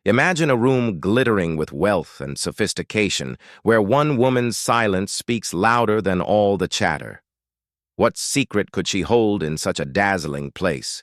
Imagine a room glittering with wealth and sophistication, where one woman's silence speaks louder than all the chatter. What secret could she hold in such a dazzling place?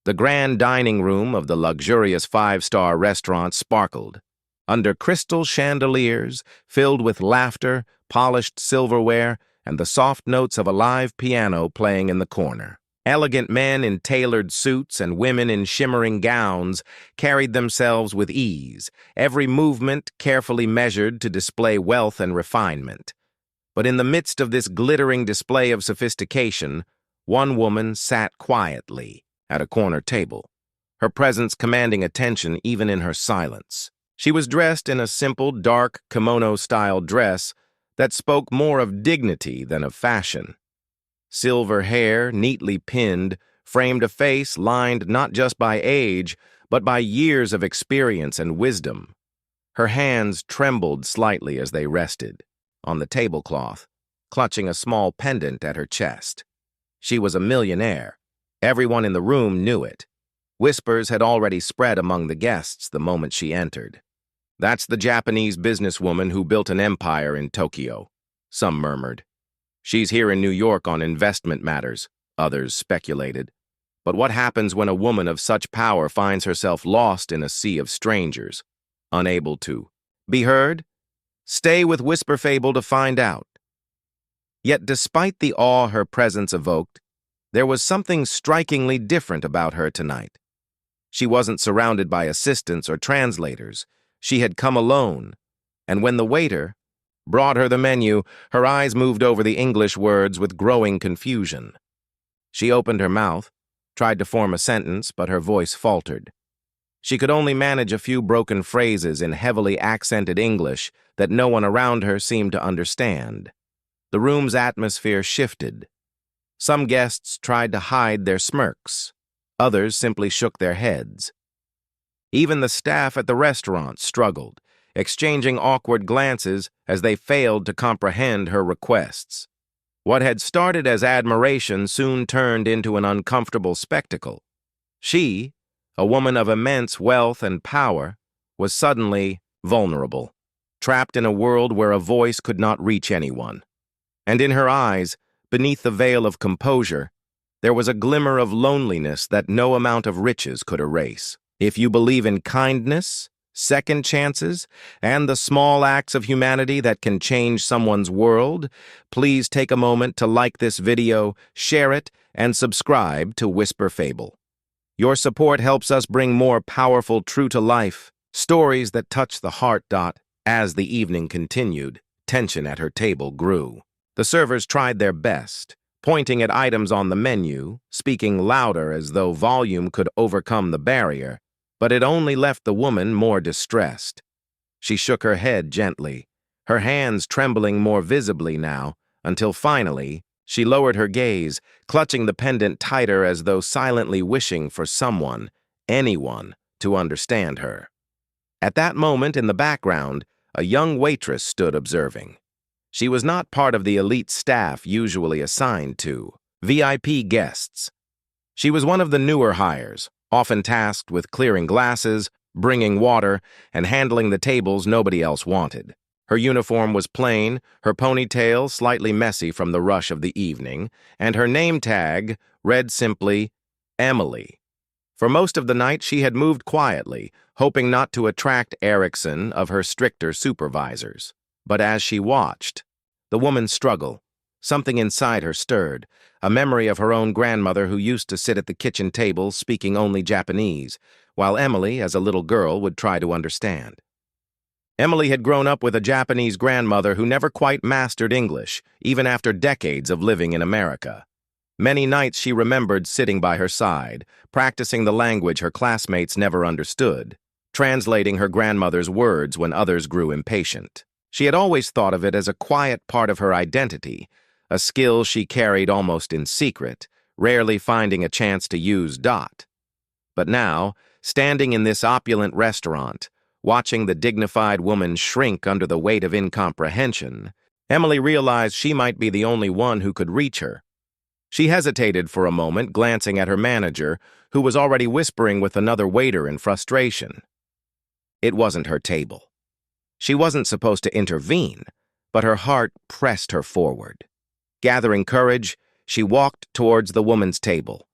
The grand dining room of the luxurious five-star restaurant sparkled. Under crystal chandeliers, filled with laughter, polished silverware, and the soft notes of a live piano playing in the corner. Elegant men in tailored suits and women in shimmering gowns carried themselves with ease, every movement carefully measured to display wealth and refinement. But in the midst of this glittering display of sophistication, one woman sat quietly at a corner table, her presence commanding attention even in her silence. She was dressed in a simple, dark kimono-style dress that spoke more of dignity than of fashion. Silver hair, neatly pinned, framed a face lined not just by age, but by years of experience and wisdom. Her hands trembled slightly as they rested on the tablecloth, clutching a small pendant at her chest. She was a millionaire. Everyone in the room knew it. Whispers had already spread among the guests the moment she entered. "That's the Japanese businesswoman who built an empire in Tokyo," some murmured. "She's here in New York on investment matters," others speculated. But what happens when a woman of such power finds herself lost in a sea of strangers, unable to be heard? Stay with Whisper Fable to find out. Yet despite the awe her presence evoked, there was something strikingly different about her tonight. She wasn't surrounded by assistants or translators. She had come alone, and when the waiter brought her the menu, her eyes moved over the English words with growing confusion. She opened her mouth, tried to form a sentence, but her voice faltered. She could only manage a few broken phrases in heavily accented English that no one around her seemed to understand. The room's atmosphere shifted. Some guests tried to hide their smirks. Others simply shook their heads. Even the staff at the restaurant struggled, exchanging awkward glances as they failed to comprehend her requests. What had started as admiration soon turned into an uncomfortable spectacle. She, a woman of immense wealth and power, was suddenly vulnerable, trapped in a world where a voice could not reach anyone. And in her eyes, beneath the veil of composure, there was a glimmer of loneliness that no amount of riches could erase. If you believe in kindness, second chances, and the small acts of humanity that can change someone's world, please take a moment to like this video, share it, and subscribe to Whisper Fable. Your support helps us bring more powerful, true-to-life stories that touch the heart. As the evening continued, tension at her table grew. The servers tried their best, pointing at items on the menu, speaking louder as though volume could overcome the barrier, but it only left the woman more distressed. She shook her head gently, her hands trembling more visibly now, until finally she lowered her gaze, clutching the pendant tighter as though silently wishing for someone, anyone, to understand her. At that moment in the background, a young waitress stood observing. She was not part of the elite staff usually assigned to VIP guests. She was one of the newer hires, often tasked with clearing glasses, bringing water, and handling the tables nobody else wanted. Her uniform was plain, her ponytail slightly messy from the rush of the evening, and her name tag read simply, Emily. For most of the night, she had moved quietly, hoping not to attract Erickson of her stricter supervisors. But as she watched, the woman's struggle, something inside her stirred, a memory of her own grandmother who used to sit at the kitchen table speaking only Japanese, while Emily, as a little girl, would try to understand. Emily had grown up with a Japanese grandmother who never quite mastered English, even after decades of living in America. Many nights she remembered sitting by her side, practicing the language her classmates never understood, translating her grandmother's words when others grew impatient. She had always thought of it as a quiet part of her identity, a skill she carried almost in secret, rarely finding a chance to use. But now, standing in this opulent restaurant, watching the dignified woman shrink under the weight of incomprehension, Emily realized she might be the only one who could reach her. She hesitated for a moment, glancing at her manager, who was already whispering with another waiter in frustration. It wasn't her table. She wasn't supposed to intervene, but her heart pressed her forward. Gathering courage, she walked towards the woman's table.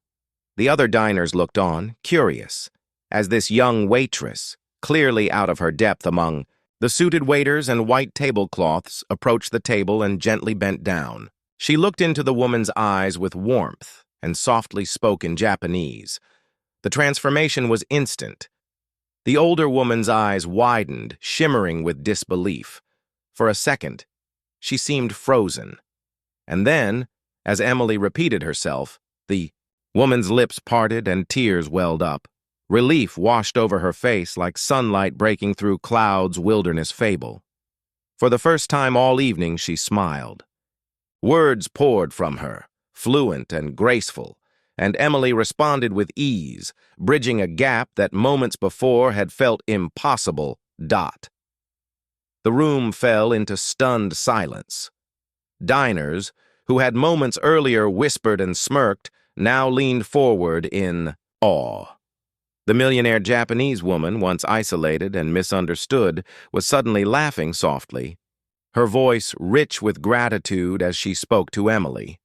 The other diners looked on, curious, as this young waitress, clearly out of her depth among the suited waiters and white tablecloths, approached the table and gently bent down. She looked into the woman's eyes with warmth and softly spoke in Japanese. The transformation was instant. The older woman's eyes widened, shimmering with disbelief. For a second, she seemed frozen. And then, as Emily repeated herself, the woman's lips parted and tears welled up. Relief washed over her face like sunlight breaking through clouds' wilderness fable. For the first time all evening, she smiled. Words poured from her, fluent and graceful, and Emily responded with ease, bridging a gap that moments before had felt impossible. The room fell into stunned silence. Diners, who had moments earlier whispered and smirked, now leaned forward in awe. The millionaire Japanese woman, once isolated and misunderstood, was suddenly laughing softly, her voice rich with gratitude as she spoke to Emily.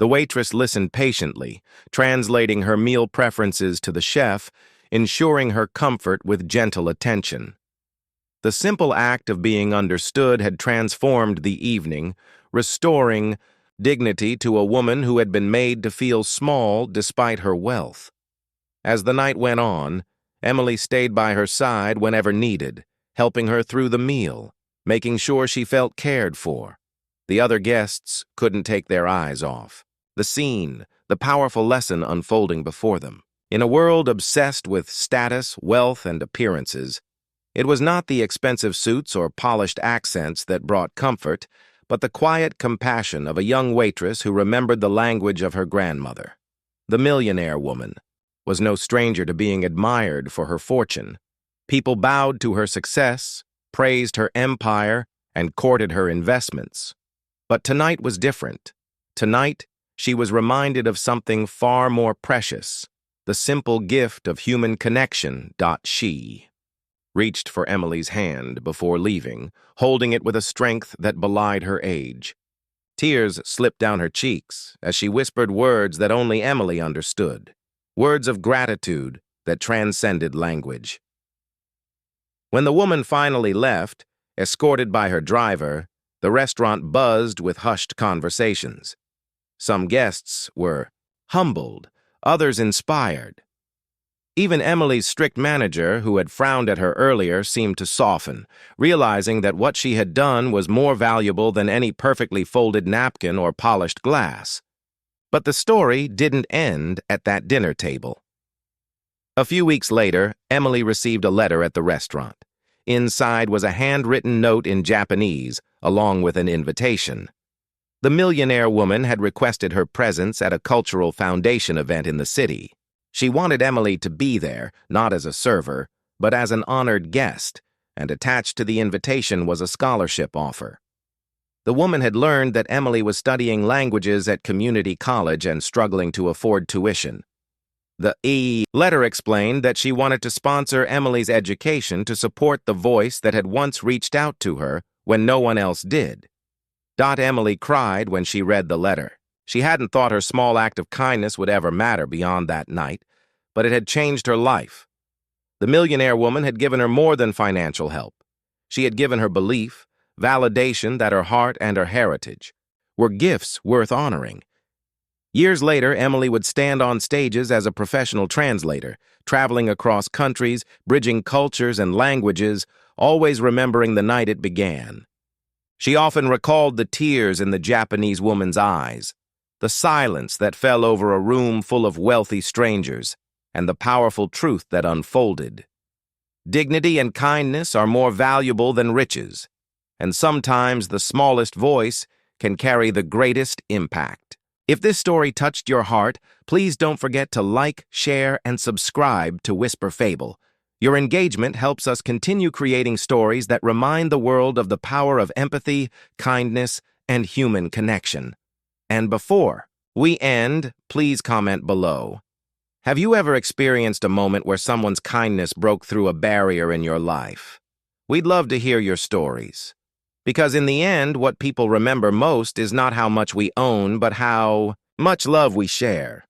The waitress listened patiently, translating her meal preferences to the chef, ensuring her comfort with gentle attention. The simple act of being understood had transformed the evening, restoring dignity to a woman who had been made to feel small despite her wealth. As the night went on, Emily stayed by her side whenever needed, helping her through the meal, making sure she felt cared for. The other guests couldn't take their eyes off the scene, the powerful lesson unfolding before them. In a world obsessed with status, wealth, and appearances, it was not the expensive suits or polished accents that brought comfort, but the quiet compassion of a young waitress who remembered the language of her grandmother. The millionaire woman was no stranger to being admired for her fortune. People bowed to her success, praised her empire, and courted her investments. But tonight was different. Tonight, she was reminded of something far more precious, the simple gift of human connection. She reached for Emily's hand before leaving, holding it with a strength that belied her age. Tears slipped down her cheeks as she whispered words that only Emily understood, words of gratitude that transcended language. When the woman finally left, escorted by her driver, the restaurant buzzed with hushed conversations. Some guests were humbled, others inspired. Even Emily's strict manager, who had frowned at her earlier, seemed to soften, realizing that what she had done was more valuable than any perfectly folded napkin or polished glass. But the story didn't end at that dinner table. A few weeks later, Emily received a letter at the restaurant. Inside was a handwritten note in Japanese, along with an invitation. The millionaire woman had requested her presence at a cultural foundation event in the city. She wanted Emily to be there, not as a server, but as an honored guest, and attached to the invitation was a scholarship offer. The woman had learned that Emily was studying languages at community college and struggling to afford tuition. The letter explained that she wanted to sponsor Emily's education to support the voice that had once reached out to her when no one else did. Emily cried when she read the letter. She hadn't thought her small act of kindness would ever matter beyond that night, but it had changed her life. The millionaire woman had given her more than financial help. She had given her belief, validation that her heart and her heritage were gifts worth honoring. Years later, Emily would stand on stages as a professional translator, traveling across countries, bridging cultures and languages, always remembering the night it began. She often recalled the tears in the Japanese woman's eyes, the silence that fell over a room full of wealthy strangers, and the powerful truth that unfolded. Dignity and kindness are more valuable than riches, and sometimes the smallest voice can carry the greatest impact. If this story touched your heart, please don't forget to like, share, and subscribe to Whisper Fable. Your engagement helps us continue creating stories that remind the world of the power of empathy, kindness, and human connection. And before we end, please comment below. Have you ever experienced a moment where someone's kindness broke through a barrier in your life? We'd love to hear your stories. Because in the end, what people remember most is not how much we own, but how much love we share.